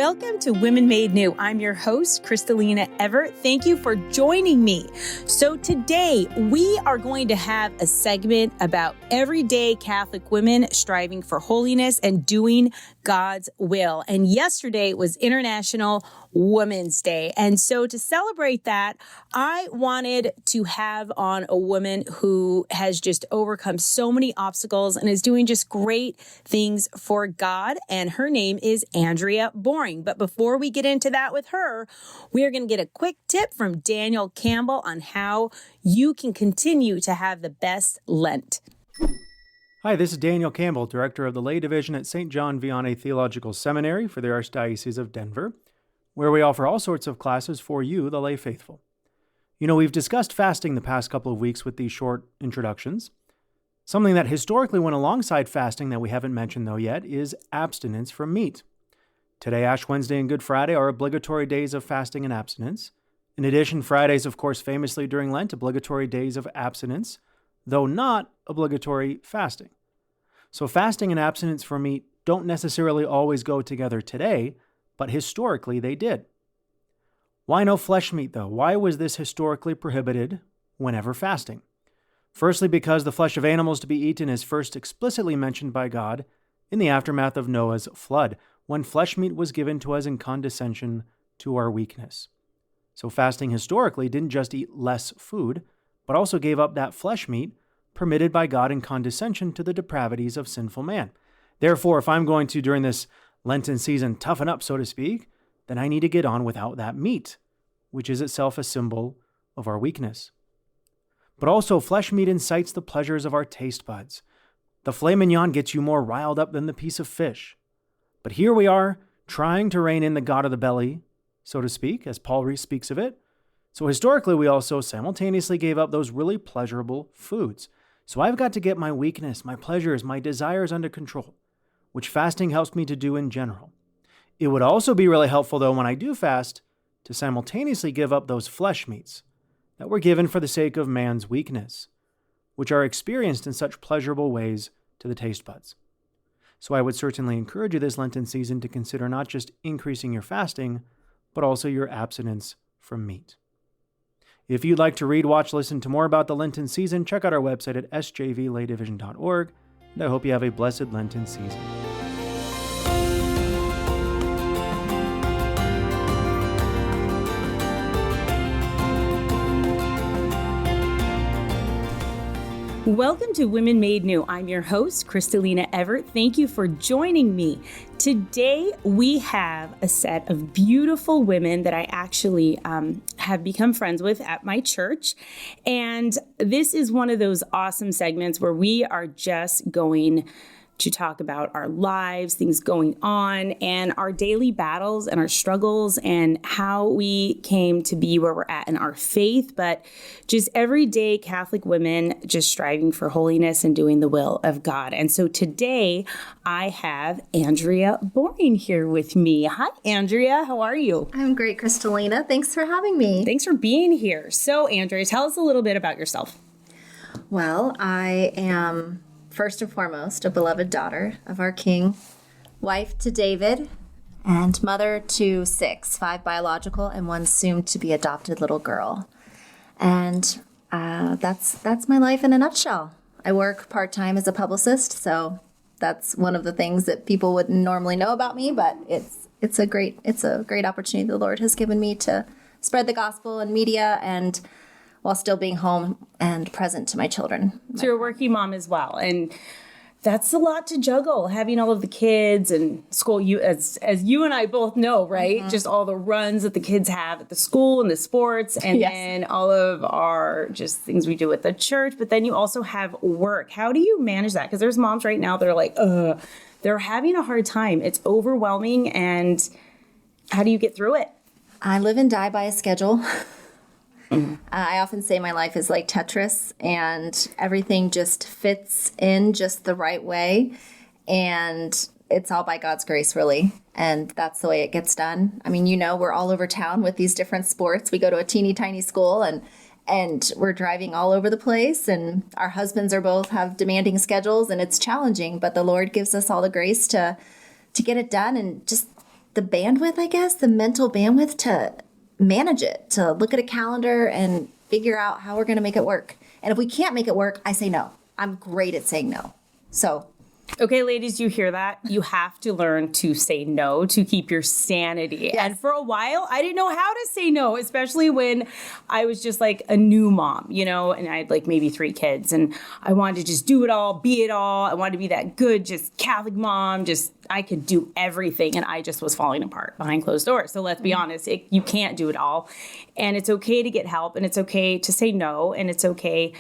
Welcome to Women Made New. I'm your host, Crystalina Evert. Thank you for joining me. So today we are going to have a segment about everyday Catholic women striving for holiness and doing God's will. And yesterday was International Women's Day. And so to celebrate that, I wanted to have on a woman who has just overcome so many obstacles and is doing just great things for God. And her name is Andrea Boring. But before we get into that with her, we are going to get a quick tip from Daniel Campbell on how you can continue to have the best Lent. Hi, this is Daniel Campbell, Director of the Lay Division at St. John Vianney Theological Seminary for the Archdiocese of Denver, where we offer all sorts of classes for you, the lay faithful. You know, we've discussed fasting the past couple of weeks with these short introductions. Something that historically went alongside fasting that we haven't mentioned, though, yet is abstinence from meat. Today, Ash Wednesday and Good Friday are obligatory days of fasting and abstinence. In addition, Fridays, of course, famously during Lent, obligatory days of abstinence, though not obligatory fasting. So fasting and abstinence from meat don't necessarily always go together today, but historically they did. Why no flesh meat, though? Why was this historically prohibited whenever fasting? Firstly, because the flesh of animals to be eaten is first explicitly mentioned by God in the aftermath of Noah's flood, when flesh meat was given to us in condescension to our weakness. So fasting historically didn't just eat less food, but also gave up that flesh meat permitted by God in condescension to the depravities of sinful man. Therefore, if I'm going to, during this Lenten season, toughen up, so to speak, then I need to get on without that meat, which is itself a symbol of our weakness. But also, flesh meat incites the pleasures of our taste buds. The filet mignon gets you more riled up than the piece of fish. But here we are, trying to rein in the God of the belly, so to speak, as Paul speaks of it. So historically, we also simultaneously gave up those really pleasurable foods. So I've got to get my weakness, my pleasures, my desires under control, which fasting helps me to do in general. It would also be really helpful, though, when I do fast, to simultaneously give up those flesh meats that were given for the sake of man's weakness, which are experienced in such pleasurable ways to the taste buds. So I would certainly encourage you this Lenten season to consider not just increasing your fasting, but also your abstinence from meat. If you'd like to read, watch, listen to more about the Lenten season, check out our website at sjvlaydivision.org, and I hope you have a blessed Lenten season. Welcome to Women Made New. I'm your host, Crystalina Evert. Thank you for joining me. Today, we have a set of beautiful women that I actually have become friends with at my church. And this is one of those awesome segments where we are just going to talk about our lives, things going on, and our daily battles and our struggles and how we came to be where we're at in our faith, but just everyday Catholic women just striving for holiness and doing the will of God. And so today I have Andrea Boring here with me. Hi, Andrea. How are you? I'm great, Crystalina. Thanks for having me. Thanks for being here. So, Andrea, tell us a little bit about yourself. Well, I am first and foremost a beloved daughter of our King, wife to David, and mother to 5 biological and 1 soon-to-be adopted little girl. And that's my life in a nutshell. I work part-time as a publicist, so that's one of the things that people wouldn't normally know about me, but it's a great opportunity the Lord has given me to spread the gospel in media and while still being home and present to my children. So you're a working mom as well. And that's a lot to juggle, having all of the kids and school. You, as you and I both know, right? Mm-hmm. Just all the runs that the kids have at the school and the sports, and yes, then all of our just things we do at the church. But then you also have work. How do you manage that? Because there's moms right now that are like, they're having a hard time. It's overwhelming. And how do you get through it? I live and die by a schedule. I often say my life is like Tetris, and everything just fits in just the right way, and it's all by God's grace, really, and that's the way it gets done. I mean, we're all over town with these different sports. We go to a teeny tiny school, and we're driving all over the place, and our husbands have demanding schedules, and it's challenging, but the Lord gives us all the grace to get it done and just the bandwidth, I guess, the mental bandwidth to manage it, to look at a calendar and figure out how we're going to make it work. And if we can't make it work, I say no. I'm great at saying no. So, okay, ladies, you hear that? You have to learn to say no to keep your sanity. Yes. And for a while, I didn't know how to say no, especially when I was just like a new mom, and I had like maybe 3 kids and I wanted to just do it all, be it all. I wanted to be that good, just Catholic mom, I could do everything. And I just was falling apart behind closed doors. So let's be honest, you can't do it all. And it's okay to get help, and it's okay to say no, and it's okay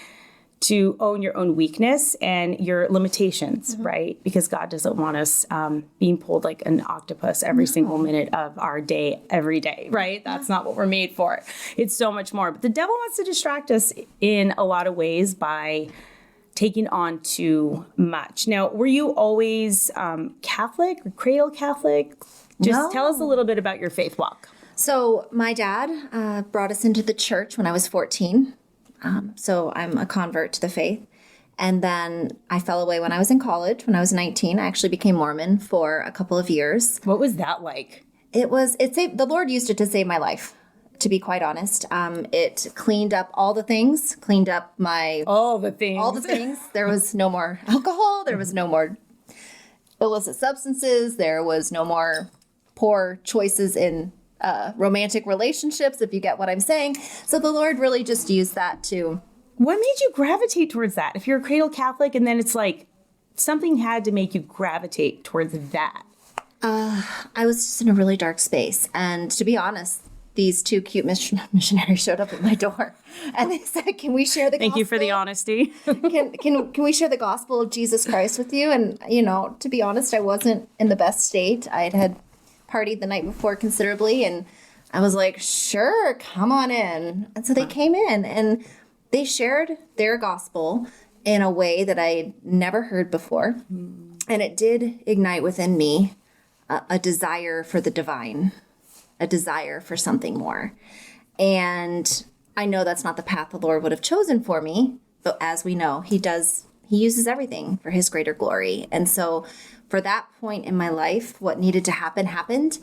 to own your own weakness and your limitations, right? Because God doesn't want us being pulled like an octopus every single minute of our day, every day, right? That's not what we're made for. It's so much more. But the devil wants to distract us in a lot of ways by taking on too much. Now, were you always Catholic or cradle Catholic? Just tell us a little bit about your faith walk. So my dad brought us into the church when I was 14. So I'm a convert to the faith. And then I fell away when I was in college. When I was 19, I actually became Mormon for a couple of years. What was that like? The Lord used it to save my life, to be quite honest. It cleaned up all the things, all the things. There was no more alcohol. There was no more illicit substances. There was no more poor choices in romantic relationships, if you get what I'm saying. So the Lord really just used that to... What made you gravitate towards that? If you're a cradle Catholic and then it's like something had to make you gravitate towards that. I was just in a really dark space. And to be honest, these 2 cute missionaries showed up at my door and they said, can we share the gospel? Thank you for the honesty. Can we share the gospel of Jesus Christ with you? And, to be honest, I wasn't in the best state. I had partied the night before considerably, and I was like, sure, come on in. And so they came in and they shared their gospel in a way that I never heard before. And it did ignite within me a desire for the divine, a desire for something more. And I know that's not the path the Lord would have chosen for me, but as we know, he uses everything for his greater glory. And so for that point in my life, what needed to happen happened.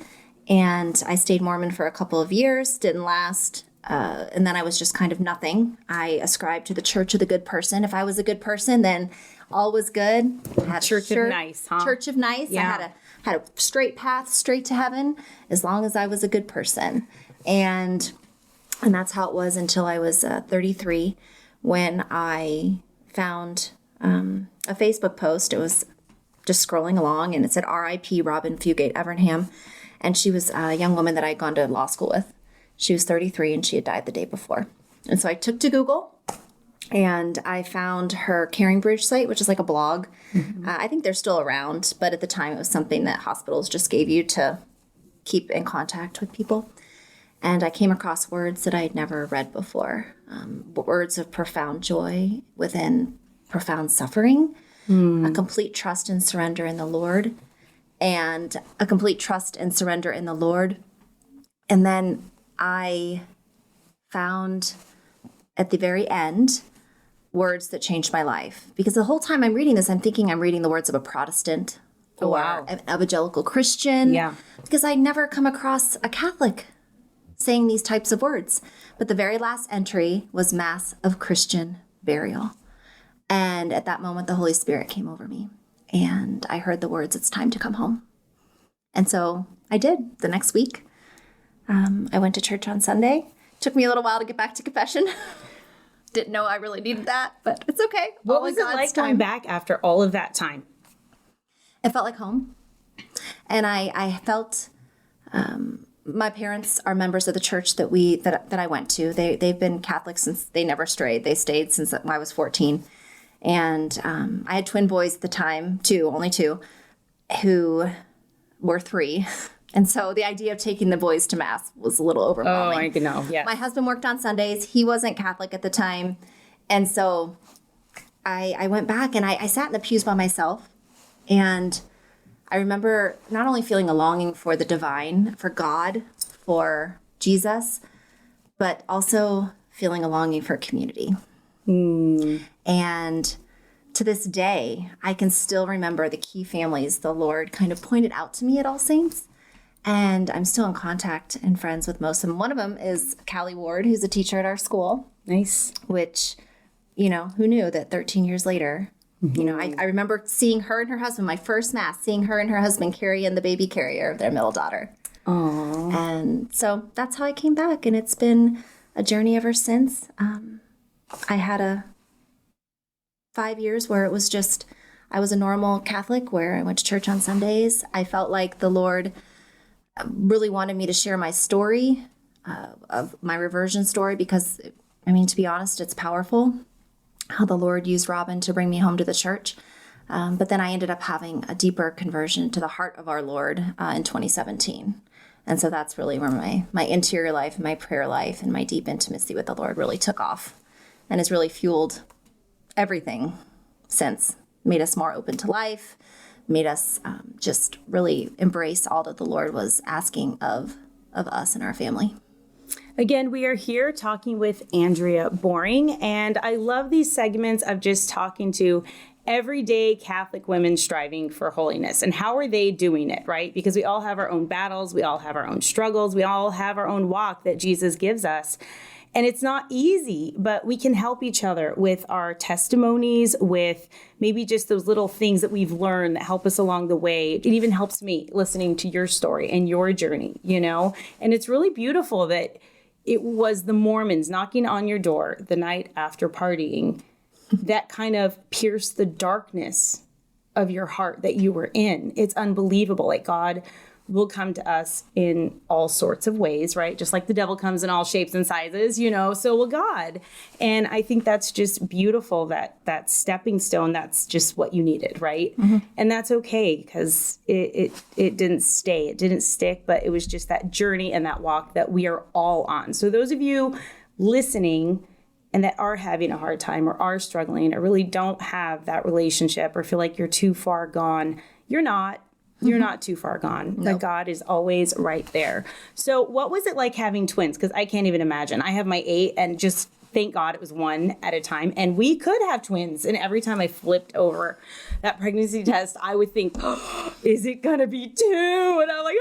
And I stayed Mormon for a couple of years, didn't last. And then I was just kind of nothing. I ascribed to the Church of the Good Person. If I was a good person, then all was good. Church of Nice, huh? Church of Nice. Yeah. I had a straight path straight to heaven as long as I was a good person. And that's how it was until I was 33 when I found a Facebook post. It was just scrolling along, and it said R.I.P. Robin Fugate Evernham. And she was a young woman that I'd gone to law school with. She was 33, and she had died the day before. And so I took to Google, and I found her Caring Bridge site, which is like a blog. I think they're still around, but at the time it was something that hospitals just gave you to keep in contact with people. And I came across words that I'd never read before, words of profound joy within profound suffering, a complete trust and surrender in the Lord, and a complete trust and surrender in the Lord. And then I found at the very end words that changed my life. Because the whole time I'm reading this, I'm thinking I'm reading the words of a Protestant or an evangelical Christian. Yeah. Because I'd never come across a Catholic saying these types of words. But the very last entry was Mass of Christian Burial. And at that moment, the Holy Spirit came over me. And I heard the words, "It's time to come home." And so I did. The next week, I went to church on Sunday. Took me a little while to get back to confession. Didn't know I really needed that, but it's okay. What was it like going back after all of that time? It felt like home. And I felt my parents are members of the church that I went to. They've been Catholic since they never strayed. They stayed since I was 14. And I had twin boys at the time, only two, who were 3. And so the idea of taking the boys to Mass was a little overwhelming. Oh, I know, yeah. My husband worked on Sundays. He wasn't Catholic at the time. And so I went back and I sat in the pews by myself. And I remember not only feeling a longing for the divine, for God, for Jesus, but also feeling a longing for community. And to this day, I can still remember the key families the Lord kind of pointed out to me at All Saints. And I'm still in contact and friends with most of them. One of them is Callie Ward, who's a teacher at our school. Nice. Which, who knew that 13 years later, I remember seeing her and her husband, my first Mass, seeing her and her husband carry in the baby carrier of their middle daughter. Aww. And so that's how I came back. And it's been a journey ever since. I had 5 years where it was just, I was a normal Catholic where I went to church on Sundays. I felt like the Lord really wanted me to share my story, of my reversion story, because, to be honest, it's powerful how the Lord used Robin to bring me home to the church. But then I ended up having a deeper conversion to the heart of our Lord in 2017. And so that's really where my interior life and my prayer life and my deep intimacy with the Lord really took off and has really fueled everything since. Made us more open to life, made us just really embrace all that the Lord was asking of us and our family. Again, we are here talking with Andrea Boring, and I love these segments of just talking to everyday Catholic women striving for holiness. And how are they doing it, right? Because we all have our own battles, we all have our own struggles, we all have our own walk that Jesus gives us. And it's not easy, but we can help each other with our testimonies, with maybe just those little things that we've learned that help us along the way. It even helps me listening to your story and your journey, And it's really beautiful that it was the Mormons knocking on your door the night after partying that kind of pierced the darkness of your heart that you were in. It's unbelievable. Like, God will come to us in all sorts of ways, right? Just like the devil comes in all shapes and sizes, so will God. And I think that's just beautiful, that stepping stone, that's just what you needed, right? Mm-hmm. And that's okay, because it didn't stay, it didn't stick, but it was just that journey and that walk that we are all on. So those of you listening and that are having a hard time or are struggling or really don't have that relationship or feel like you're too far gone, you're not. You're not too far gone. Nope. Like, God is always right there. So what was it like having twins? Because I can't even imagine. I have my 8, and just thank God it was one at a time. And we could have twins. And every time I flipped over that pregnancy test, I would think, is it going to be 2? And I'm like,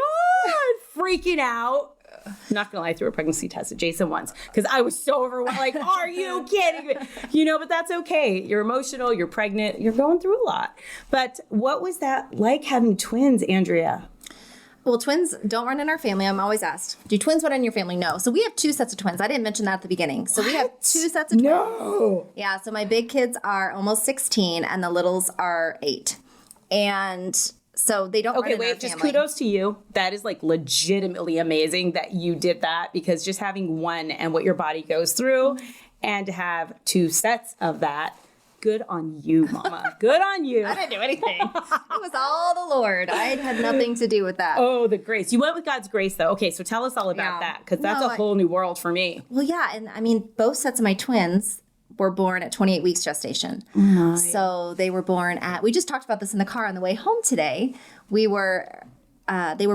I'm freaking out. I'm not going to lie, I threw a pregnancy test at Jason once because I was so overwhelmed. Like, are you kidding me? But that's okay. You're emotional, you're pregnant, you're going through a lot. But what was that like having twins, Andrea? Well, twins don't run in our family. I'm always asked, do twins run in your family? No. So we have 2 sets of twins. I didn't mention that at the beginning. So we have 2 sets of twins. No. Yeah, so my big kids are almost 16 and the littles are 8. And so they don't run in our family. Just kudos to you. That is like legitimately amazing that you did that, because just having one and what your body goes through and to have 2 sets of that, good on you, Mama. Good on you. I didn't do anything. It was all the Lord. I had nothing to do with that. Oh, the grace. You went with God's grace, though. Okay, so tell us all about that, because that's a whole new world for me. Well, yeah, and both sets of my twins were born at 28 weeks gestation. So they were born we just talked about this in the car on the way home today. They were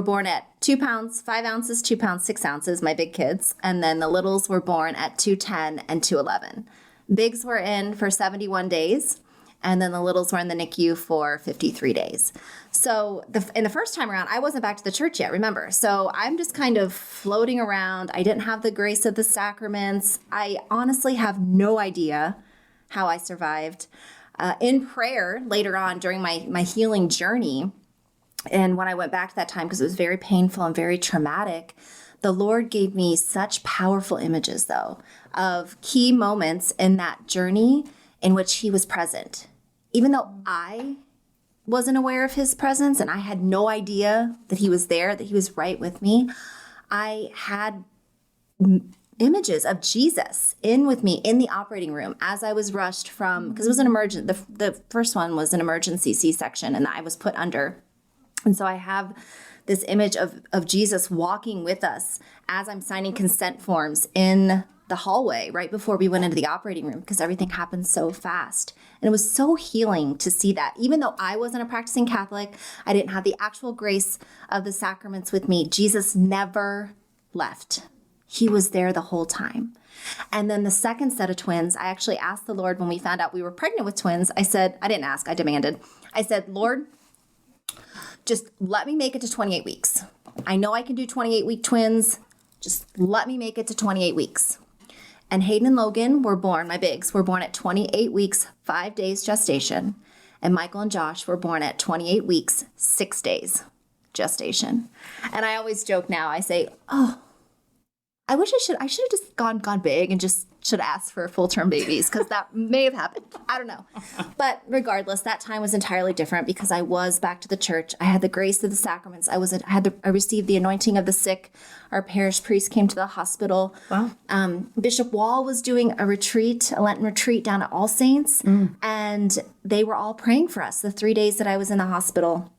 born at 2 pounds, 5 ounces, 2 pounds, 6 ounces, my big kids. And then the littles were born at 210 and 211. Bigs were in for 71 days. And then the littles were in the NICU for 53 days. So in the first time around, I wasn't back to the church yet, remember. So I'm just kind of floating around. I didn't have the grace of the sacraments. I honestly have no idea how I survived. In prayer later on during my healing journey, and when I went back to that time, because it was very painful and very traumatic, the Lord gave me such powerful images, though, of key moments in that journey in which he was present. Even though I wasn't aware of his presence and I had no idea that he was there, that he was right with me, I had images of Jesus in with me in the operating room as I was rushed from, because it was an emergent, the first one was an emergency C-section and I was put under. And so I have this image of Jesus walking with us as I'm signing consent forms in the hallway right before we went into the operating room, because everything happened so fast. And it was so healing to see that. Even though I wasn't a practicing Catholic, I didn't have the actual grace of the sacraments with me, Jesus never left. He was there the whole time. And then the second set of twins, I actually asked the Lord when we found out we were pregnant with twins. I didn't ask, I demanded. I said, Lord, just let me make it to 28 weeks. I know I can do 28-week twins. Just let me make it to 28 weeks. And Hayden and Logan were born, my bigs, were born at 28 weeks, 5 days gestation. And Michael and Josh were born at 28 weeks, 6 days gestation. And I always joke now, I say, oh, I wish I should have just gone big and just should have asked for full-term babies, because that may have happened. I don't know. But regardless, that time was entirely different because I was back to the church. I had the grace of the sacraments. I received the anointing of the sick. Our parish priest came to the hospital. Wow. Bishop Wall was doing a Lenten retreat down at All Saints, and they were all praying for us the 3 days that I was in the hospital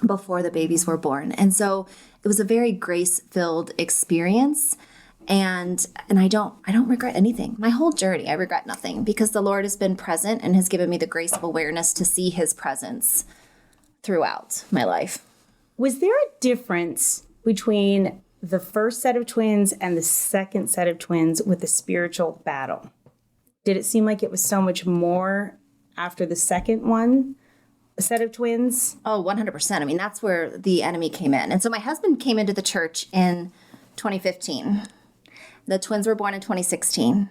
before the babies were born. And so it was a very grace-filled experience. And I don't regret anything. My whole journey, I regret nothing, because the Lord has been present and has given me the grace of awareness to see his presence throughout my life. Was there a difference between the first set of twins and the second set of twins with the spiritual battle? Did it seem like it was so much more after the second one, a set of twins? Oh, 100%. I mean, that's where the enemy came in. And so my husband came into the church in 2015. The twins were born in 2016.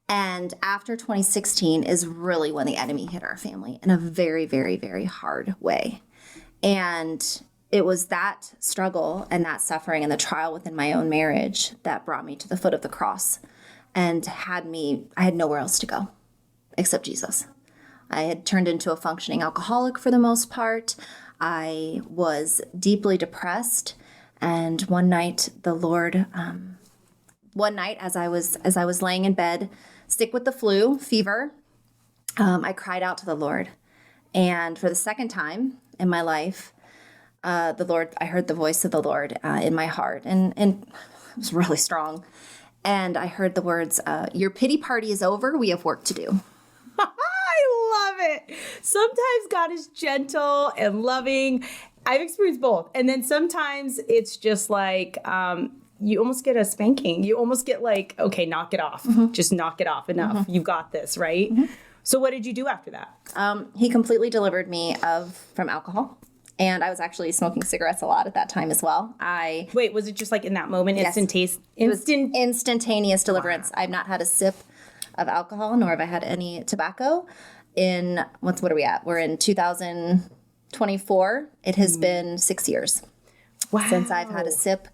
And after 2016 is really when the enemy hit our family in a very, very, very hard way. And it was that struggle and that suffering and the trial within my own marriage that brought me to the foot of the cross and I had nowhere else to go except Jesus. I had turned into a functioning alcoholic for the most part. I was deeply depressed. And one night, the Lord... One night, as I was laying in bed, sick with the fever, I cried out to the Lord. And for the second time in my life, I heard the voice of the Lord in my heart. And it was really strong. And I heard the words, "Your pity party is over. We have work to do." I love it. Sometimes God is gentle and loving. I've experienced both. And then sometimes it's just like... you almost get a spanking. You almost get like, okay, knock it off. Mm-hmm. Just knock it off. Enough. Mm-hmm. You've got this, right? Mm-hmm. So what did you do after that? He completely delivered me from alcohol. And I was actually smoking cigarettes a lot at that time as well. Wait, was it just like in that moment? Yes. It was instantaneous deliverance. Wow. I've not had a sip of alcohol, nor have I had any tobacco in, what are we at? We're in 2024. It has been 6 years since I've had a sip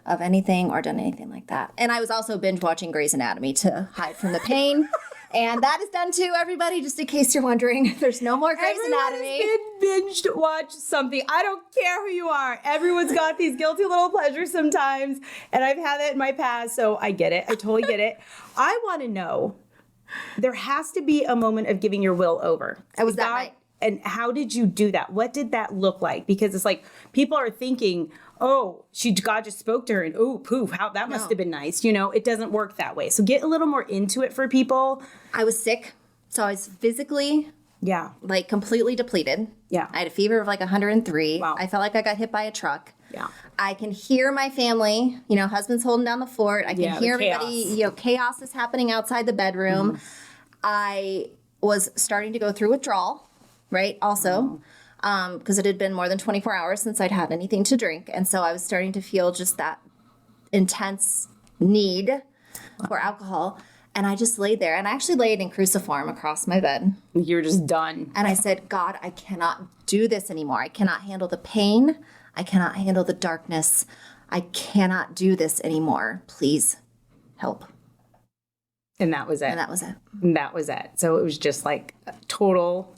of anything or done anything like that. And I was also binge watching Grey's Anatomy to hide from the pain. And that is done too, everybody, just in case you're wondering. There's no more Grey's Anatomy. Binged watch something. I don't care who you are. Everyone's got these guilty little pleasures sometimes. And I've had that in my past, so I get it. I totally get it. I want to know, there has to be a moment of giving your will over. I was that night. And how did you do that? What did that look like? Because it's like people are thinking, oh, God just spoke to her and oh, poof, that must have been nice. You know, it doesn't work that way. So get a little more into it for people. I was sick. So I was physically, like completely depleted. Yeah. I had a fever of like 103. Wow. I felt like I got hit by a truck. Yeah. I can hear my family, husband's holding down the fort. I can hear everybody, chaos is happening outside the bedroom. Mm-hmm. I was starting to go through withdrawal. Right. Also, because it had been more than 24 hours since I'd had anything to drink. And so I was starting to feel just that intense need for alcohol. And I just laid there, and I actually laid in cruciform across my bed. You're just done. And I said, God, I cannot do this anymore. I cannot handle the pain. I cannot handle the darkness. I cannot do this anymore. Please help. And that was it. And that was it. And that was it. So it was just like a total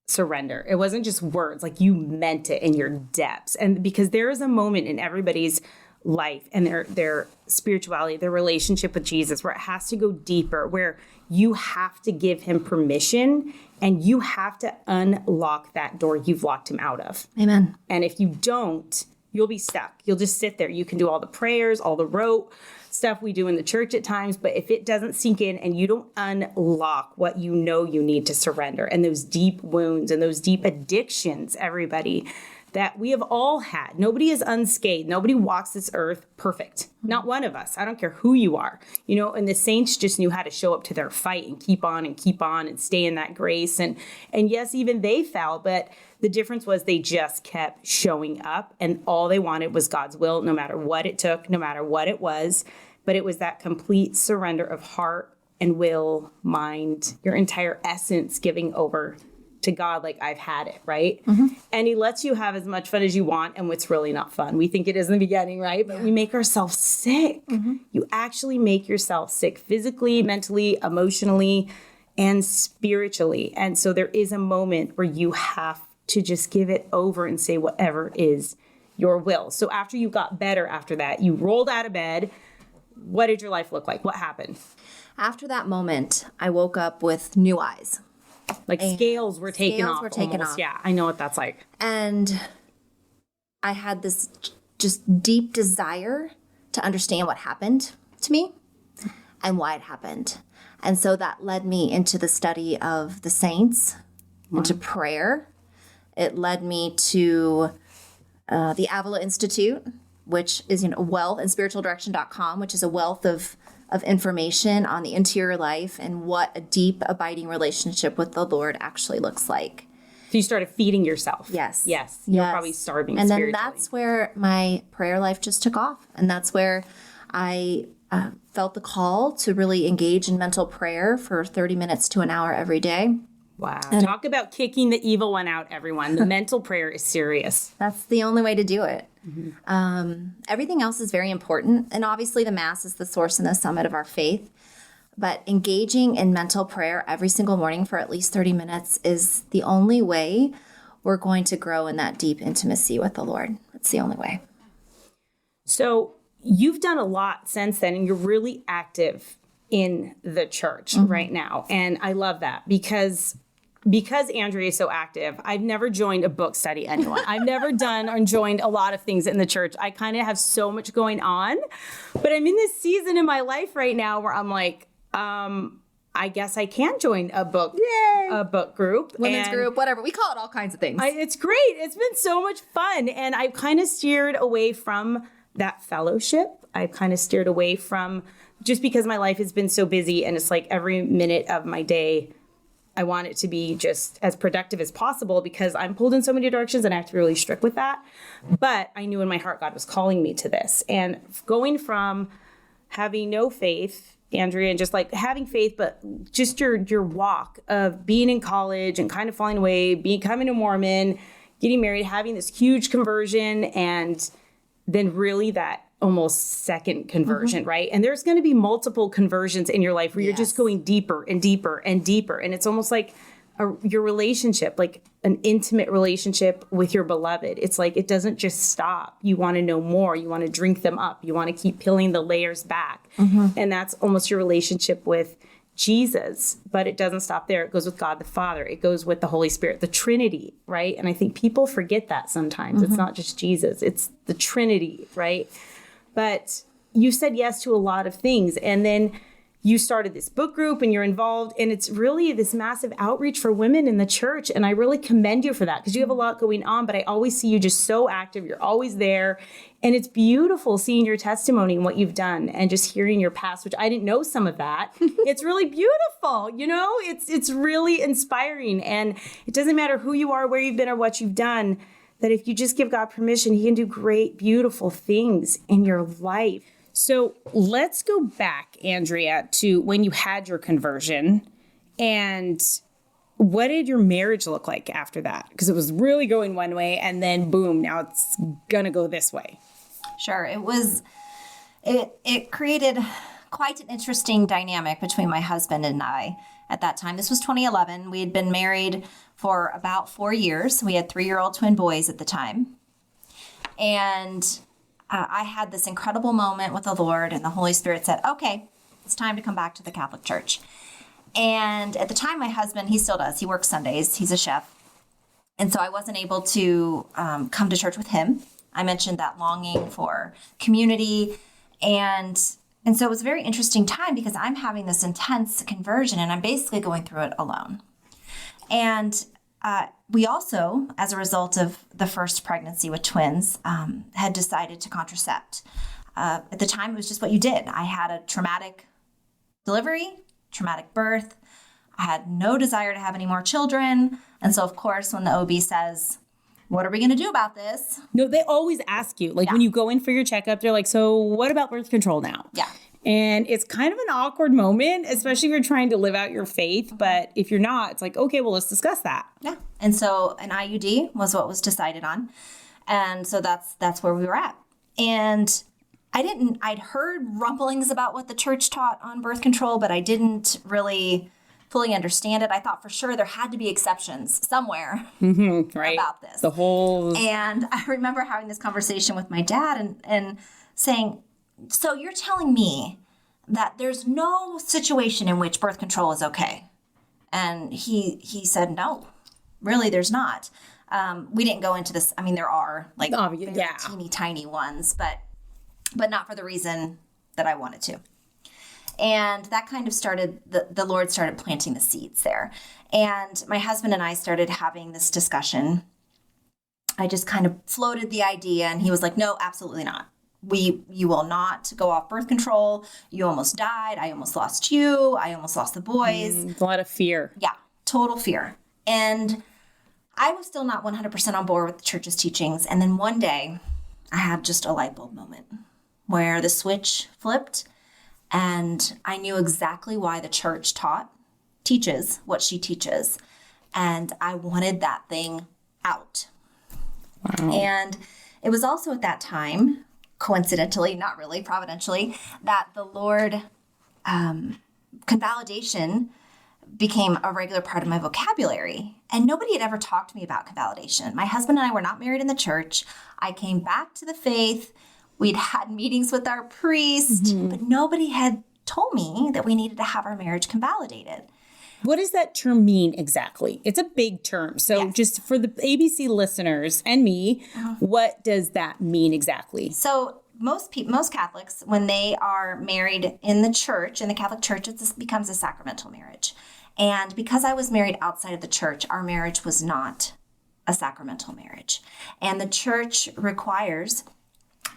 surrender. It wasn't just words, like you meant it in your depths. And because there is a moment in everybody's life and their spirituality, their relationship with Jesus, where it has to go deeper, where you have to give him permission and you have to unlock that door you've locked him out of. Amen. And if you don't, you'll be stuck. You'll just sit there. You can do all the prayers, all the rote stuff we do in the church at times, but if it doesn't sink in and you don't unlock what you know you need to surrender and those deep wounds and those deep addictions, everybody, that we have all had. Nobody is unscathed. Nobody walks this earth perfect. Not one of us. I don't care who you are. And the saints just knew how to show up to their fight and keep on and stay in that grace. And yes, even they fell, but the difference was they just kept showing up, and all they wanted was God's will, no matter what it took, no matter what it was. But it was that complete surrender of heart and will, mind, your entire essence giving over to God, like, I've had it, right? And he lets you have as much fun as you want, and what's really not fun. We think it is in the beginning, right? But we make ourselves sick. You actually make yourself sick physically, mentally, emotionally, and spiritually. And so there is a moment where you have to just give it over and say whatever is your will. So after you got better after that, you rolled out of bed. What did your life look like? What happened? After that moment, I woke up with new eyes. Like scales were taken off. Off. Yeah, I know what that's like. And I had this just deep desire to understand what happened to me and why it happened. And so that led me into the study of the saints, into prayer. It led me to the Avila Institute, which is wealth, and spiritualdirection.com, which is a wealth of information on the interior life and what a deep, abiding relationship with the Lord actually looks like. So you started feeding yourself. Yes. You're probably starving and spiritually. And then that's where my prayer life just took off. And that's where I felt the call to really engage in mental prayer for 30 minutes to an hour every day. Wow. Talk about kicking the evil one out, everyone. The mental prayer is serious. That's the only way to do it. Everything else is very important. And obviously the Mass is the source and the summit of our faith. But engaging in mental prayer every single morning for at least 30 minutes is the only way we're going to grow in that deep intimacy with the Lord. It's the only way. So you've done a lot since then, and you're really active in the church right now. And I love that because Andrea is so active, I've never joined a book study anyone. I've never done or joined a lot of things in the church. I kind of have so much going on, but I'm in this season in my life right now where I'm like, I guess I can join a book, a book group, women's group, whatever. We call it all kinds of things. It's great. It's been so much fun. And I've kind of steered away from that fellowship. I've kind of steered away from, just because my life has been so busy, and it's like every minute of my day, I want it to be just as productive as possible because I'm pulled in so many directions and I have to be really strict with that. But I knew in my heart God was calling me to this. And going from having no faith, Andrea, and just like having faith, but just your walk of being in college and kind of falling away, becoming a Mormon, getting married, having this huge conversion, and then really that almost second conversion, right? And there's going to be multiple conversions in your life where you're just going deeper and deeper and deeper. And it's almost like your relationship, like an intimate relationship with your beloved. It's like, it doesn't just stop. You want to know more. You want to drink them up. You want to keep peeling the layers back. And that's almost your relationship with Jesus, but it doesn't stop there. It goes with God the Father. It goes with the Holy Spirit, the Trinity, right? And I think people forget that sometimes. It's not just Jesus, it's the Trinity, right? But you said yes to a lot of things. And then you started this book group and you're involved. And it's really this massive outreach for women in the church. And I really commend you for that because you have a lot going on. But I always see you just so active. You're always there. And it's beautiful seeing your testimony and what you've done and just hearing your past, which I didn't know some of that. It's really beautiful. You know, it's really inspiring. And it doesn't matter who you are, where you've been, or what you've done, that if you just give God permission, he can do great, beautiful things in your life. So let's go back, Andrea, to when you had your conversion, and what did your marriage look like after that? Because it was really going one way, and then boom, now it's going to go this way. Sure. It created quite an interesting dynamic between my husband and I at that time. This was 2011. We had been married for about 4 years. We had 3-year-old twin boys at the time. And I had this incredible moment with the Lord, and the Holy Spirit said, okay, it's time to come back to the Catholic Church. And at the time, my husband, he still does. He works Sundays. He's a chef. And so I wasn't able to come to church with him. I mentioned that longing for community. And so it was a very interesting time because I'm having this intense conversion and I'm basically going through it alone. And we also, as a result of the first pregnancy with twins, had decided to contracept. At the time, it was just what you did. I had a traumatic delivery, traumatic birth. I had no desire to have any more children. And so, of course, when the OB says, what are we going to do about this? No, they always ask you, like when you go in for your checkup, they're like, so what about birth control now? Yeah. And it's kind of an awkward moment, especially if you're trying to live out your faith. But if you're not, it's like, okay, well, let's discuss that. Yeah. And so an IUD was what was decided on. And so that's where we were at. And I'd heard rumblings about what the church taught on birth control, but I didn't really fully understand it. I thought for sure there had to be exceptions somewhere Right. about this. The whole... And I remember having this conversation with my dad and saying, so you're telling me that there's no situation in which birth control is okay? And he said, no, really, there's not. We didn't go into this. I mean, there are like teeny tiny ones, but not for the reason that I wanted to. And that kind of started, the Lord started planting the seeds there. And my husband and I started having this discussion. I just kind of floated the idea, and he was like, no, absolutely not. You will not go off birth control. You almost died. I almost lost you. I almost lost the boys. A lot of fear. Yeah, total fear. And I was still not 100% on board with the church's teachings. And then one day I had just a light bulb moment where the switch flipped, and I knew exactly why the church teaches what she teaches. And I wanted that thing out. Wow. And it was also at that time, coincidentally, not really, providentially, that the Lord, convalidation became a regular part of my vocabulary. And nobody had ever talked to me about convalidation. My husband and I were not married in the church. I came back to the faith. We'd had meetings with our priest, but nobody had told me that we needed to have our marriage convalidated. What does that term mean exactly? It's a big term. So just for the ABC listeners and me, what does that mean exactly? So most Catholics, when they are married in the church, in the Catholic Church, it becomes a sacramental marriage. And because I was married outside of the church, our marriage was not a sacramental marriage. And the church requires,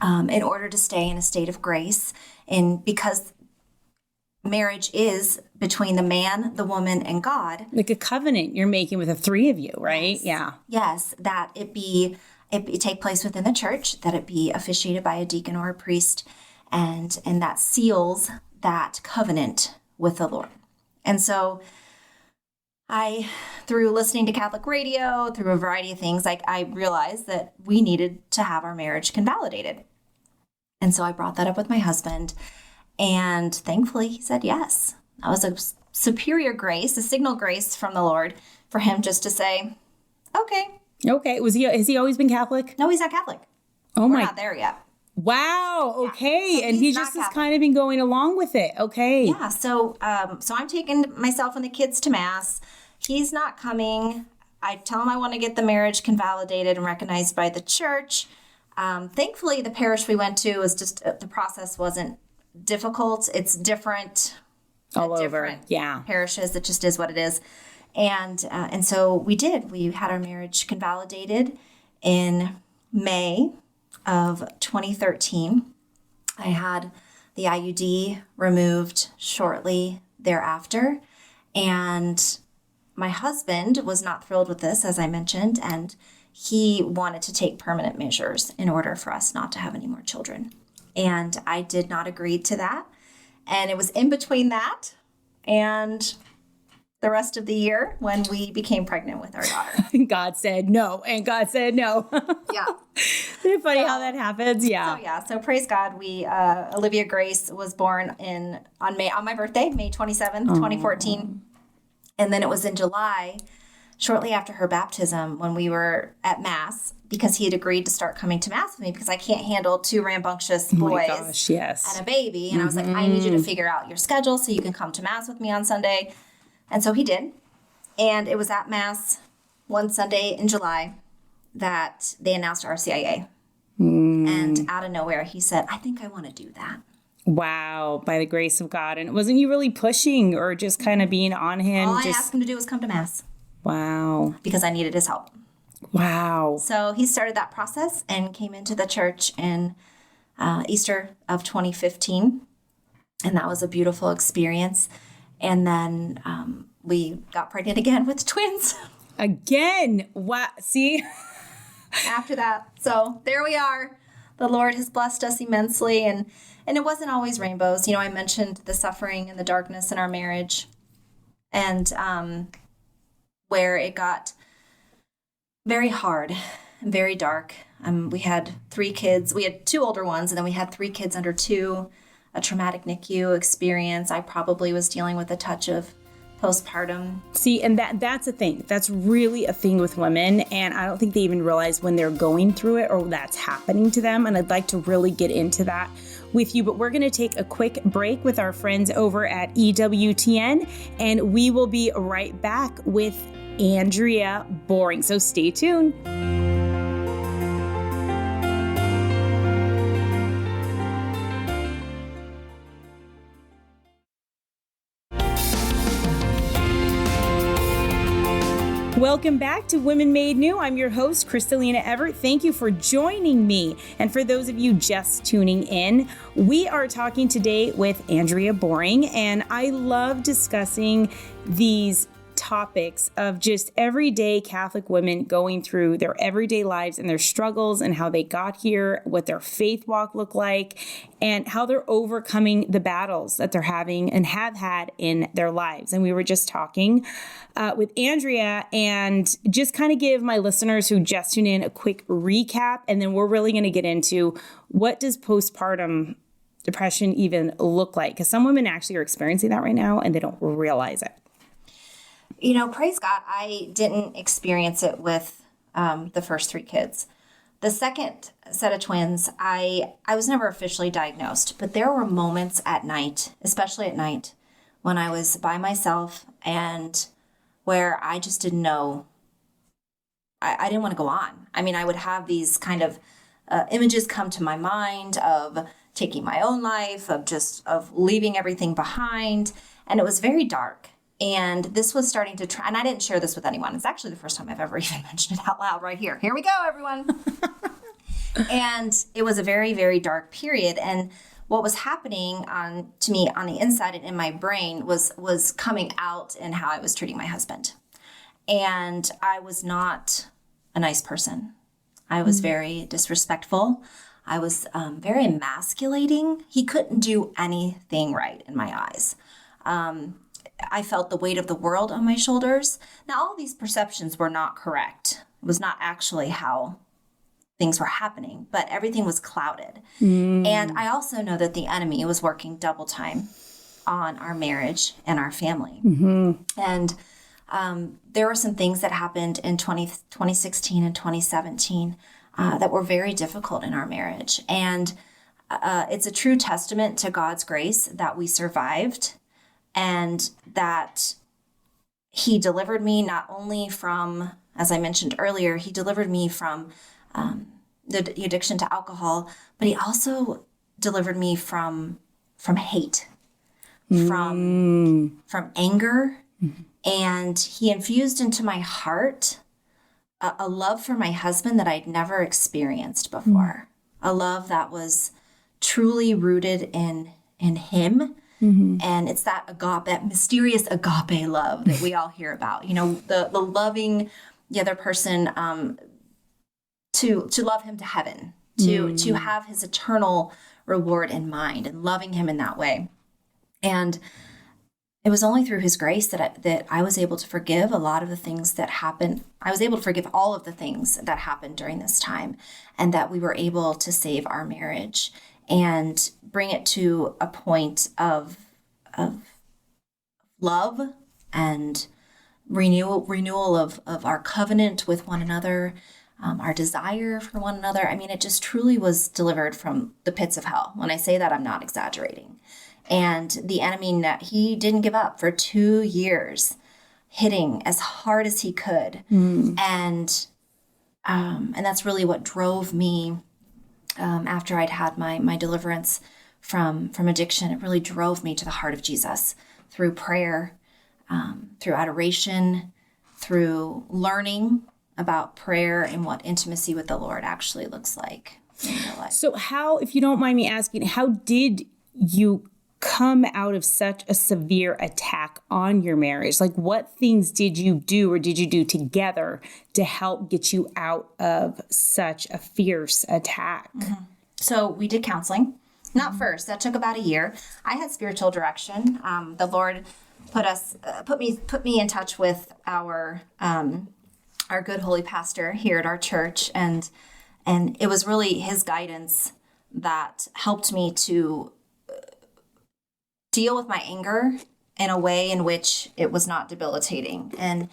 in order to stay in a state of grace, and because marriage is between the man, the woman, and God. Like a covenant you're making with the three of you, right? Yes. Yeah. Yes, that it take place within the church, that it be officiated by a deacon or a priest, and that seals that covenant with the Lord. And so through listening to Catholic radio, through a variety of things, I realized that we needed to have our marriage convalidated. And so I brought that up with my husband, and thankfully he said yes. That was a superior grace, a signal grace from the Lord for him just to say, okay. Okay. Has he always been Catholic? No, he's not Catholic. Oh, We're not there yet. Wow. Okay. So and he just has kind of been going along with it. Okay. Yeah. So I'm taking myself and the kids to Mass. He's not coming. I tell him I want to get the marriage convalidated and recognized by the church. Thankfully, the parish we went to was just, the process wasn't difficult. It's different. All over. Different parishes. It just is what it is. And so we did. We had our marriage convalidated in May of 2013. I had the IUD removed shortly thereafter. And my husband was not thrilled with this, as I mentioned, and he wanted to take permanent measures in order for us not to have any more children. And I did not agree to that. And it was in between that and the rest of the year when we became pregnant with our daughter. God said no, and God said no. Yeah. Isn't it funny how that happens? Yeah. So praise God. We Olivia Grace was born on my birthday, May 27th, 2014. And then it was in July, shortly after her baptism, when we were at Mass, because he had agreed to start coming to Mass with me because I can't handle two rambunctious boys and a baby. And I was like, I need you to figure out your schedule so you can come to Mass with me on Sunday. And so he did. And it was at Mass one Sunday in July that they announced RCIA. And out of nowhere, he said, I think I want to do that. Wow, by the grace of God. And wasn't you really pushing or just kind of being on him? All I asked him to do was come to Mass. Wow. because I needed his help. Wow. So he started that process and came into the church in Easter of 2015. And that was a beautiful experience. And then we got pregnant again with twins. Again. Wow. See? After that. So there we are. The Lord has blessed us immensely. And it wasn't always rainbows. I mentioned the suffering and the darkness in our marriage. And where it got very hard and very dark. We had 3 kids. We had 2 older ones, and then we had 3 kids under 2, a traumatic NICU experience. I probably was dealing with a touch of postpartum. See, and that's a thing. That's really a thing with women, and I don't think they even realize when they're going through it or that's happening to them, and I'd like to really get into that with you, but we're going to take a quick break with our friends over at EWTN, and we will be right back with Andrea Boring. So stay tuned. Welcome back to Women Made New. I'm your host, Crystalina Evert. Thank you for joining me. And for those of you just tuning in, we are talking today with Andrea Boring, and I love discussing these topics of just everyday Catholic women going through their everyday lives and their struggles and how they got here, what their faith walk looked like, and how they're overcoming the battles that they're having and have had in their lives. And we were just talking with Andrea, and just kind of give my listeners who just tuned in a quick recap, and then we're really going to get into what does postpartum depression even look like, because some women actually are experiencing that right now and they don't realize it. Praise God, I didn't experience it with the first 3 kids. The second set of twins, I was never officially diagnosed, but there were moments at night, especially at night, when I was by myself and where I just didn't know, I didn't want to go on. I would have these kind of images come to my mind of taking my own life, of leaving everything behind, and it was very dark. And this was starting to and I didn't share this with anyone. It's actually the first time I've ever even mentioned it out loud right here. Here we go, everyone. And it was a very, very dark period. And what was happening to me on the inside and in my brain was coming out in how I was treating my husband. And I was not a nice person. I was very disrespectful. I was very emasculating. He couldn't do anything right in my eyes. I felt the weight of the world on my shoulders. Now, all these perceptions were not correct. It was not actually how things were happening, but everything was clouded. And I also know that the enemy was working double time on our marriage and our family. And there were some things that happened in 2016 and 2017 that were very difficult in our marriage. And it's a true testament to God's grace that we survived, and that he delivered me not only from, as I mentioned earlier, he delivered me from the addiction to alcohol, but he also delivered me from hate, from anger, and he infused into my heart a love for my husband that I'd never experienced before, a love that was truly rooted in him. And it's that agape, that mysterious agape love that we all hear about. The loving the other person to love him to heaven, to have his eternal reward in mind, and loving him in that way. And it was only through his grace that I was able to forgive a lot of the things that happened. I was able to forgive all of the things that happened during this time, and that we were able to save our marriage and bring it to a point of love and renewal of our covenant with one another, our desire for one another. It just truly was delivered from the pits of hell. When I say that, I'm not exaggerating. And the enemy, he didn't give up for 2 years, hitting as hard as he could. And that's really what drove me. After I'd had my deliverance from addiction, it really drove me to the heart of Jesus through prayer, through adoration, through learning about prayer and what intimacy with the Lord actually looks like in your life. So how, if you don't mind me asking, how did you come out of such a severe attack on your marriage? Like, what things did you do or did you do together to help get you out of such a fierce attack? So we did counseling. Not first. That took about a year. I had spiritual direction. The Lord put me in touch with our good holy pastor here at our church, and it was really his guidance that helped me to deal with my anger in a way in which it was not debilitating, and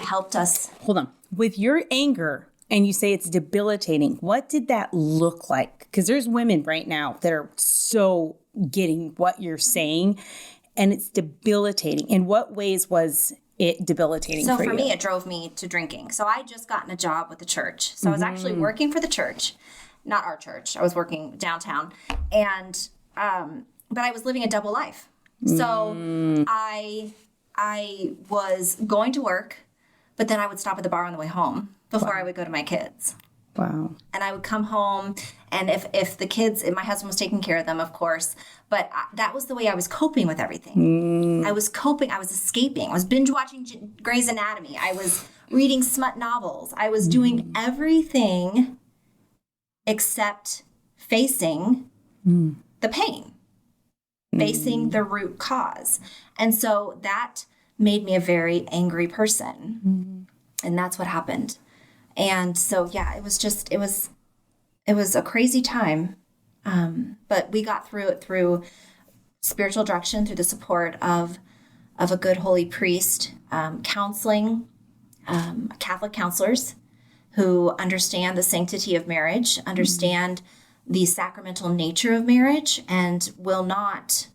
helped us. Hold on. With your anger, and you say it's debilitating, what did that look like? Because there's women right now that are so getting what you're saying, and it's debilitating. In what ways was it debilitating for you? So for me, it drove me to drinking. So I had just gotten a job with the church. So I was actually working for the church, not our church. I was working downtown, and but I was living a double life. So I was going to work, but then I would stop at the bar on the way home before I would go to my kids. Wow. And I would come home, and if the kids, and my husband was taking care of them, of course, but that was the way I was coping with everything. I was coping, I was escaping. I was binge watching Grey's Anatomy. I was reading smut novels. I was doing everything except facing the pain, facing the root cause. And so that made me a very angry person. And that's what happened. And so, yeah, it was a crazy time. But we got through it through spiritual direction, through the support of a good holy priest, counseling, Catholic counselors who understand the sanctity of marriage, understand the sacramental nature of marriage, and will not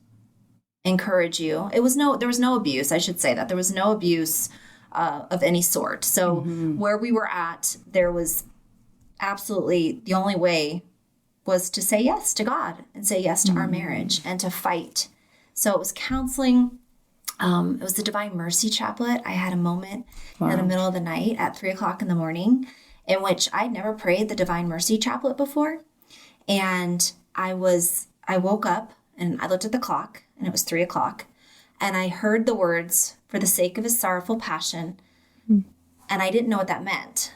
encourage you. There was no abuse. I should say that there was no abuse of any sort. So where we were at, there was absolutely the only way was to say yes to God and say yes to our marriage and to fight. So it was counseling. It was the Divine Mercy Chaplet. I had a moment in the middle of the night at 3:00 in the morning in which I'd never prayed the Divine Mercy Chaplet before. And I woke up and I looked at the clock and it was 3:00 and I heard the words, "For the sake of his sorrowful passion." And I didn't know what that meant.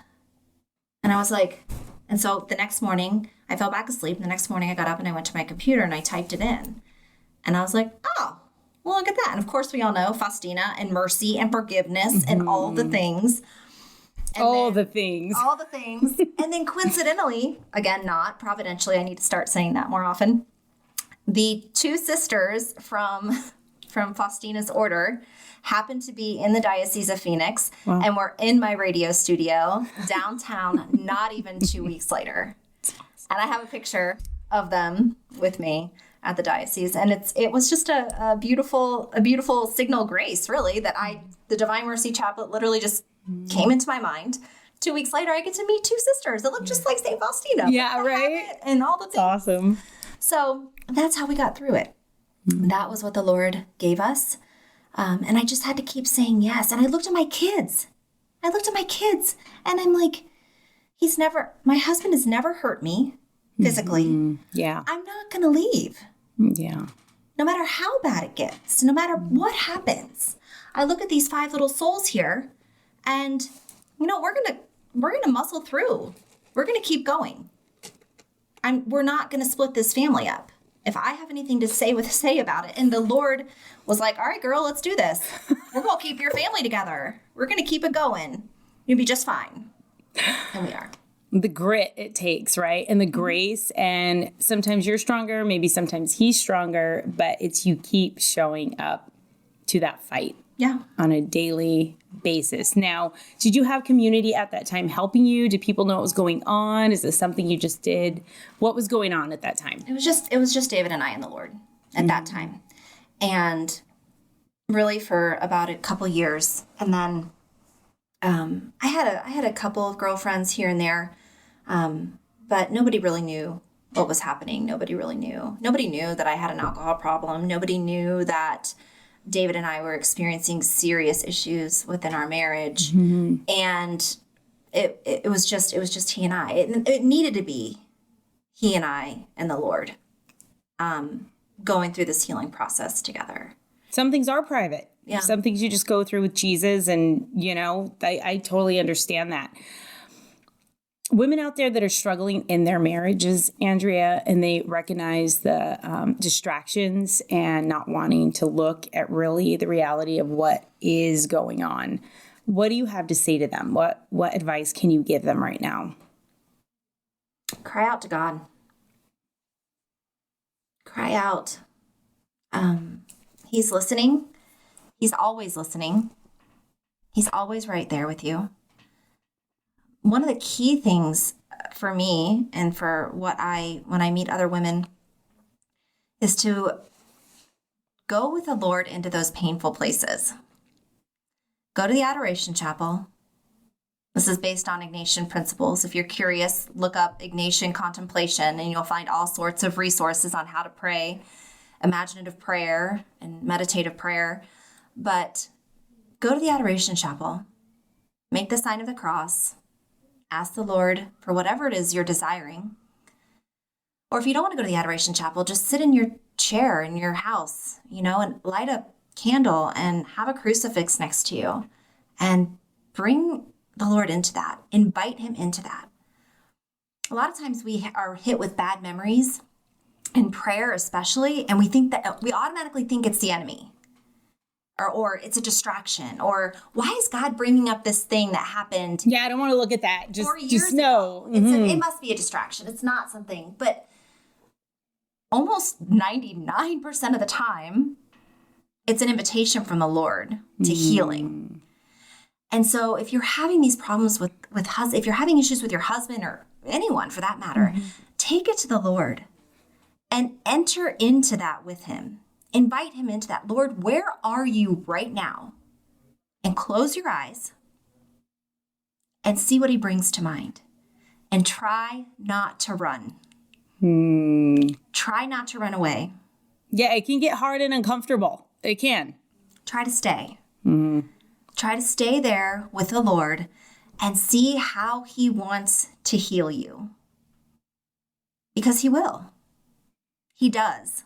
And I was like, and so the next morning I fell back asleep. And the next morning I got up and I went to my computer and I typed it in. And I was like, oh, well, look at that. And of course we all know Faustina and mercy and forgiveness and all the things. And all the things. And then coincidentally, again, not providentially, I need to start saying that more often. The two sisters from Faustina's order happened to be in the Diocese of Phoenix and were in my radio studio downtown not even 2 weeks later. And I have a picture of them with me at the diocese. And it was just a beautiful signal grace, really, that the Divine Mercy Chaplet literally just came into my mind. 2 weeks later, I get to meet two sisters that look just like St. Faustina. Yeah, right? And all the things. That's awesome. So that's how we got through it. That was what the Lord gave us. And I just had to keep saying yes. And I looked at my kids. And I'm like, my husband has never hurt me physically. Yeah. I'm not going to leave. Yeah. No matter how bad it gets, no matter what happens. I look at these 5 little souls here and, we're going to muscle through. We're going to keep going. We're not going to split this family up. If I have anything to say about it. And the Lord was like, all right, girl, let's do this. We're going to keep your family together. We're going to keep it going. You'll be just fine. And we are. The grit it takes, right? And the grace. And sometimes you're stronger. Maybe sometimes he's stronger. But it's you keep showing up to that fight. Yeah. On a daily basis. Now, did you have community at that time helping you? Did people know what was going on? Is this something you just did? What was going on at that time? It was just David and I and the Lord at that time. And really for about a couple years. And then I had a couple of girlfriends here and there. But nobody really knew what was happening. Nobody really knew. Nobody knew that I had an alcohol problem. Nobody knew that David and I were experiencing serious issues within our marriage. And it was just he and I. It needed to be he and I and the Lord going through this healing process together. Some things are private. Yeah. Some things you just go through with Jesus, and, I totally understand that. Women out there that are struggling in their marriages, Andrea, and they recognize the distractions and not wanting to look at really the reality of what is going on. What do you have to say to them? What advice can you give them right now? Cry out to God. Cry out. He's listening. He's always listening. He's always right there with you. One of the key things for me and for when I meet other women is to go with the Lord into those painful places. Go to the Adoration Chapel. This is based on Ignatian principles. If you're curious, look up Ignatian contemplation and you'll find all sorts of resources on how to pray, imaginative prayer and meditative prayer. But go to the Adoration Chapel, make the sign of the cross, ask the Lord for whatever it is you're desiring. Or if you don't want to go to the Adoration Chapel, just sit in your chair in your house, and light a candle and have a crucifix next to you and bring the Lord into that. Invite him into that. A lot of times we are hit with bad memories in prayer, especially, and we automatically think it's the enemy. Or it's a distraction, or why is God bringing up this thing that happened? Yeah, I don't want to look at that. Just know. It must be a distraction. It's not something, but almost 99% of the time, it's an invitation from the Lord to healing. And so if you're having these problems with if you're having issues with your husband or anyone for that matter, take it to the Lord and enter into that with him. Invite him into that. Lord, where are you right now? And close your eyes and see what he brings to mind. And try not to run. Try not to run away. Yeah, it can get hard and uncomfortable. It can. Try to stay. Try to stay there with the Lord and see how he wants to heal you. Because he will. He does.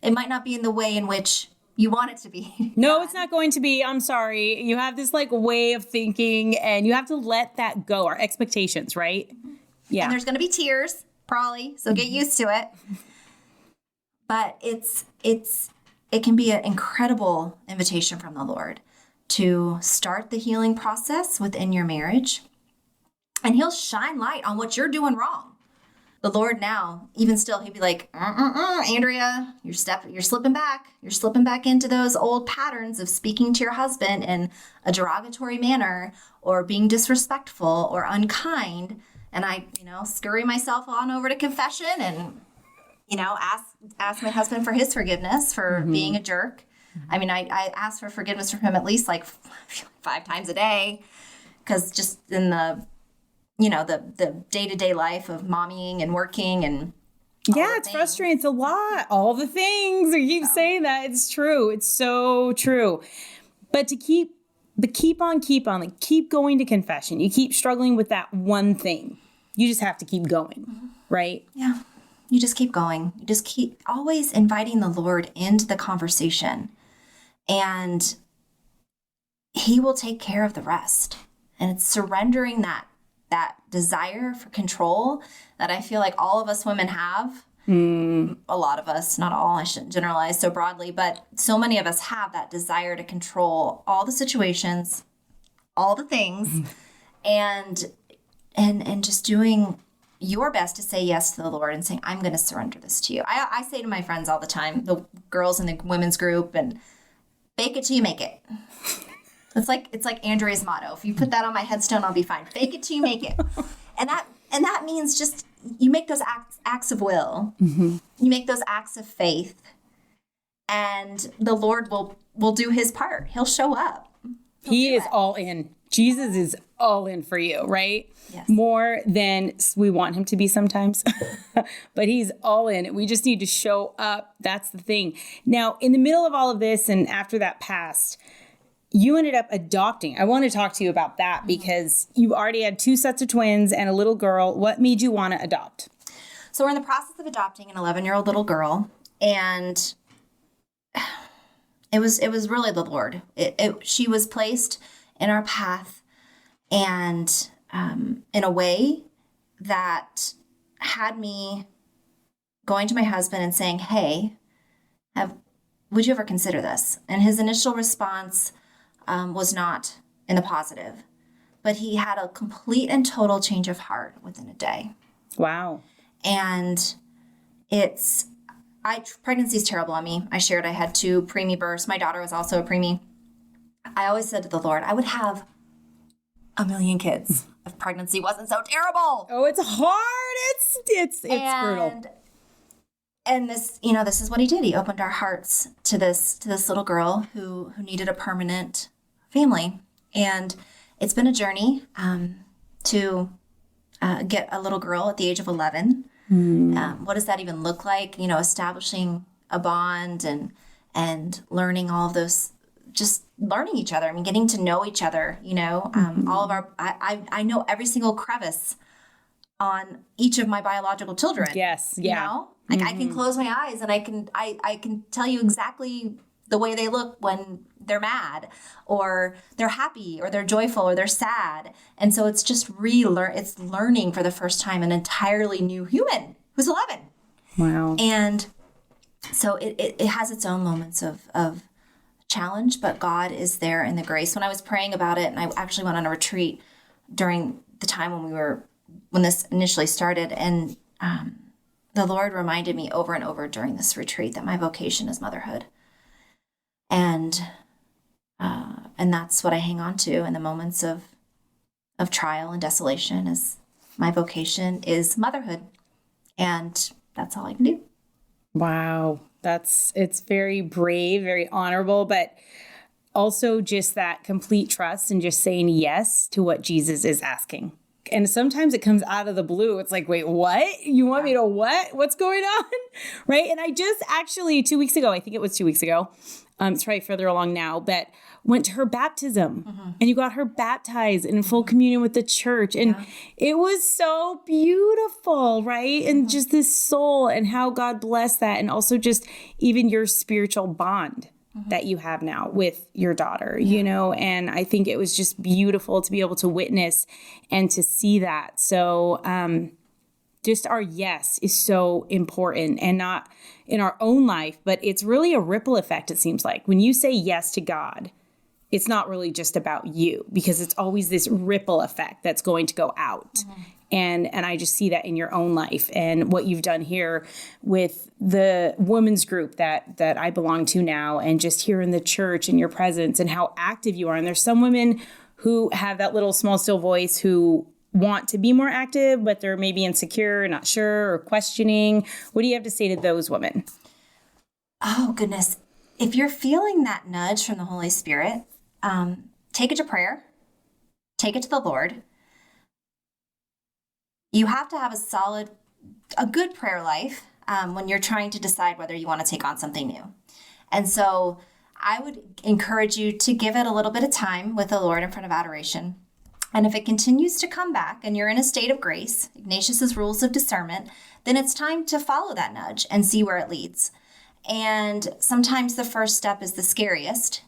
It might not be in the way in which you want it to be. No, it's not going to be. I'm sorry. You have this way of thinking and you have to let that go. Our expectations, right? Yeah. And there's going to be tears, probably. So get used to it. But it can be an incredible invitation from the Lord to start the healing process within your marriage. And he'll shine light on what you're doing wrong. The Lord now, even still, he'd be like, Andrea, you're slipping back. You're slipping back into those old patterns of speaking to your husband in a derogatory manner or being disrespectful or unkind. And I, scurry myself on over to confession and, ask my husband for his forgiveness for being a jerk. I mean, I ask for forgiveness from him at least 5 times a day because just in the day-to-day life of mommying and working and it's frustrating. It's a lot. All the things. You keep saying that. It's true. It's so true. But keep on. Keep going to confession. You keep struggling with that one thing. You just have to keep going, right? Yeah. You just keep going. You just keep always inviting the Lord into the conversation. And he will take care of the rest. And it's surrendering that desire for control that I feel like all of us women have. A lot of us, not all, I shouldn't generalize so broadly, but so many of us have that desire to control all the situations, all the things, and just doing your best to say yes to the Lord and saying, I'm going to surrender this to you. I say to my friends all the time, the girls in the women's group, and fake it till you make it. It's like Andrea's motto. If you put that on my headstone, I'll be fine. Fake it till you make it. And that means just you make those acts of will. You make those acts of faith, and the Lord will do his part. He'll show up. He is all in. Jesus is all in for you, right? Yes. More than we want him to be sometimes, but he's all in. We just need to show up. That's the thing. Now, in the middle of all of this and after that passed, you ended up adopting. I want to talk to you about that because you already had 2 sets of twins and a little girl. What made you want to adopt? So we're in the process of adopting an 11-year-old little girl, and it was really the Lord. She was placed in our path, and in a way that had me going to my husband and saying, "Hey, would you ever consider this?" And his initial response was not in the positive, but he had a complete and total change of heart within a day. Wow. And pregnancy is terrible on me. I shared I had 2 preemie births. My daughter was also a preemie. I always said to the Lord, I would have 1 million kids if pregnancy wasn't so terrible. Oh, it's hard. It's brutal. And this is what he did. He opened our hearts to this little girl who needed a permanent family. And it's been a journey to get a little girl at the age of 11. What does that even look like? Establishing a bond and learning all of those, just learning each other. I mean, getting to know each other, all of our, I know every single crevice on each of my biological children. Yes. Yeah. Like I can close my eyes and I can tell you exactly the way they look when they're mad or they're happy or they're joyful or they're sad. And so it's just it's learning for the first time an entirely new human who's 11. Wow. And so it has its own moments of challenge, but God is there in the grace. When I was praying about it, and I actually went on a retreat during the time when this initially started, and the Lord reminded me over and over during this retreat that my vocation is motherhood. And that's what I hang on to in the moments of trial and desolation, is my vocation is motherhood. And that's all I can do. Wow. It's very brave, very honorable, but also just that complete trust and just saying yes to what Jesus is asking. And sometimes it comes out of the blue. It's like, wait, what? You want me to what? What's going on? Right. And I just actually 2 weeks ago, I think it was 2 weeks ago, it's probably further along now, but went to her baptism and you got her baptized in full communion with the church. And it was so beautiful, right? And just this soul and how God blessed that. And also just even your spiritual bond that you have now with your daughter, and I think it was just beautiful to be able to witness and to see that. So, just our yes is so important, and not in our own life, but it's really a ripple effect. It seems like when you say yes to God, it's not really just about you, because it's always this ripple effect that's going to go out. And I just see that in your own life and what you've done here with the women's group that I belong to now, and just here in the church and your presence and how active you are. And there's some women who have that little small, still voice who want to be more active, but they're maybe insecure, not sure, or questioning. What do you have to say to those women? Oh, goodness. If you're feeling that nudge from the Holy Spirit, take it to prayer, take it to the Lord. You have to have a good prayer life when you're trying to decide whether you want to take on something new. And so I would encourage you to give it a little bit of time with the Lord in front of adoration. And if it continues to come back and you're in a state of grace, Ignatius's rules of discernment, then it's time to follow that nudge and see where it leads. And sometimes the first step is the scariest,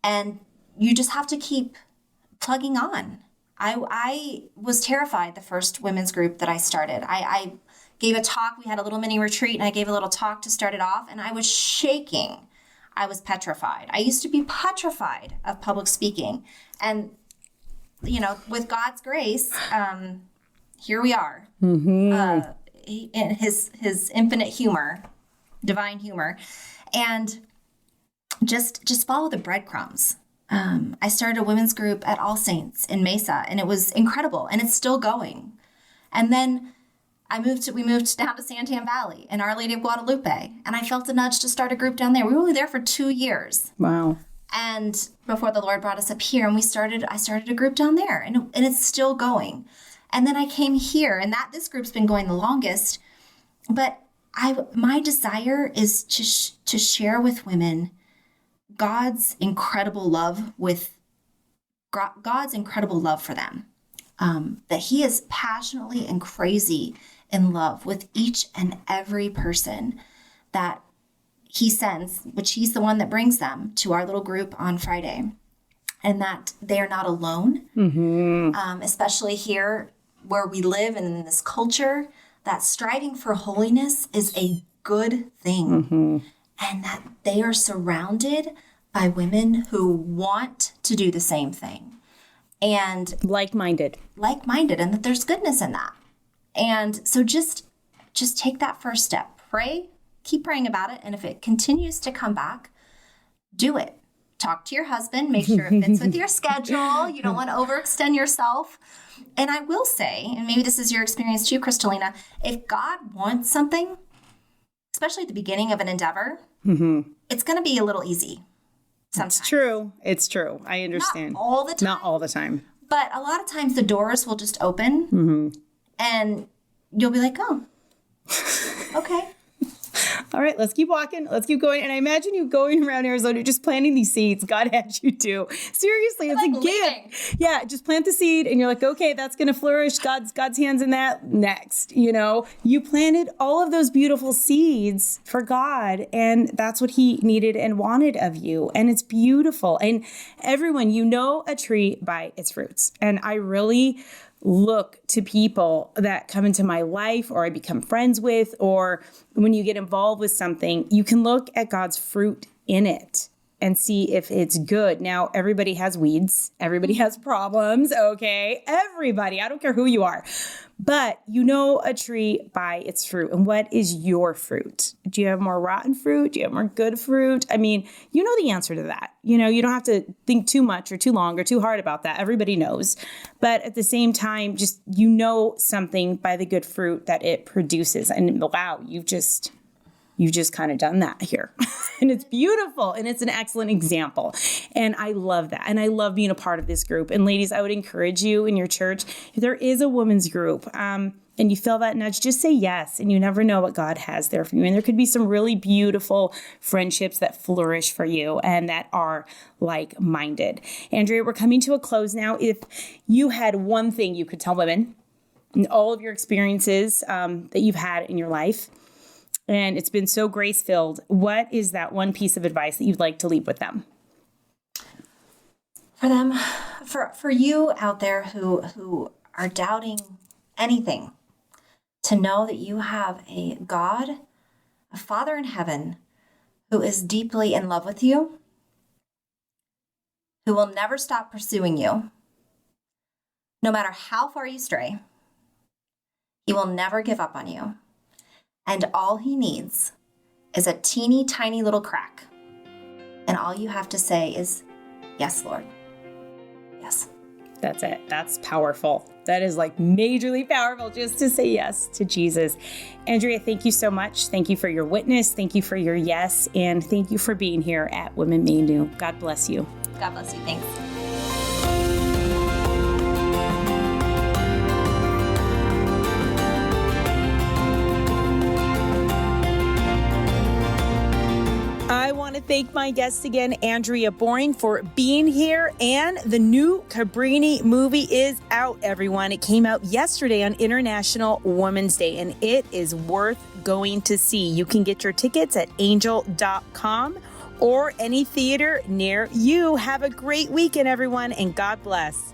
and you just have to keep plugging on. I was terrified the first women's group that I started. I gave a talk. We had a little mini retreat, and I gave a little talk to start it off, and I was shaking. I was petrified. I used to be petrified of public speaking. And, with God's grace, here we are. In his infinite humor, divine humor, and just follow the breadcrumbs. I started a women's group at All Saints in Mesa, and it was incredible, and it's still going. And then we moved down to Santan Valley in Our Lady of Guadalupe, and I felt a nudge to start a group down there. We were only there for 2 years. Wow. And before the Lord brought us up here, and I started a group down there, and it's still going. And then I came here, and this group's been going the longest. But my desire is to share with women God's incredible love for them. That He is passionately and crazy in love with each and every person that He sends, which He's the one that brings them to our little group on Friday, and that they are not alone, especially here where we live and in this culture, that striving for holiness is a good thing, and that they are surrounded by women who want to do the same thing. And like-minded, and that there's goodness in that. And so just take that first step. Pray, keep praying about it. And if it continues to come back, do it. Talk to your husband, make sure it fits with your schedule. You don't want to overextend yourself. And I will say, and maybe this is your experience too, Crystalina, if God wants something, especially at the beginning of an endeavor, it's going to be a little easy. Sometimes. It's true. I understand. Not all the time. Not all the time. But a lot of times the doors will just open and you'll be like, oh, okay. All right, let's keep walking. Let's keep going. And I imagine you going around Arizona, just planting these seeds God had you do. Seriously, it's like a gift. Yeah, just plant the seed and you're like, okay, that's going to flourish. God's hands in that. Next, you planted all of those beautiful seeds for God. And that's what He needed and wanted of you. And it's beautiful. And everyone, a tree by its fruits. And I really look to people that come into my life or I become friends with, or when you get involved with something, you can look at God's fruit in it and see if it's good. Now, everybody has weeds. Everybody has problems. Okay. Everybody. I don't care who you are, but a tree by its fruit. And what is your fruit? Do you have more rotten fruit? Do you have more good fruit? I mean, the answer to that. You don't have to think too much or too long or too hard about that. Everybody knows. But at the same time, just, something by the good fruit that it produces. And wow, you've just kind of done that here. And it's beautiful. And it's an excellent example. And I love that. And I love being a part of this group. And ladies, I would encourage you in your church, if there is a women's group, and you feel that nudge, just say yes. And you never know what God has there for you. And there could be some really beautiful friendships that flourish for you and that are like-minded. Andrea, we're coming to a close now. If you had one thing you could tell women in all of your experiences that you've had in your life, and it's been so grace-filled, what is that one piece of advice that you'd like to leave with them? For them, for you out there who are doubting anything, to know that you have a God, a Father in heaven, who is deeply in love with you, who will never stop pursuing you, no matter how far you stray. He will never give up on you. And all He needs is a teeny tiny little crack. And all you have to say is, yes, Lord. Yes. That's it. That's powerful. That is majorly powerful, just to say yes to Jesus. Andrea, thank you so much. Thank you for your witness. Thank you for your yes. And thank you for being here at Women Made New. God bless you. God bless you. Thanks. I want to thank my guest again, Andrea Boring, for being here. And the new Cabrini movie is out, everyone. It came out yesterday on International Women's Day, and it is worth going to see. You can get your tickets at angel.com or any theater near you. Have a great weekend, everyone, and God bless.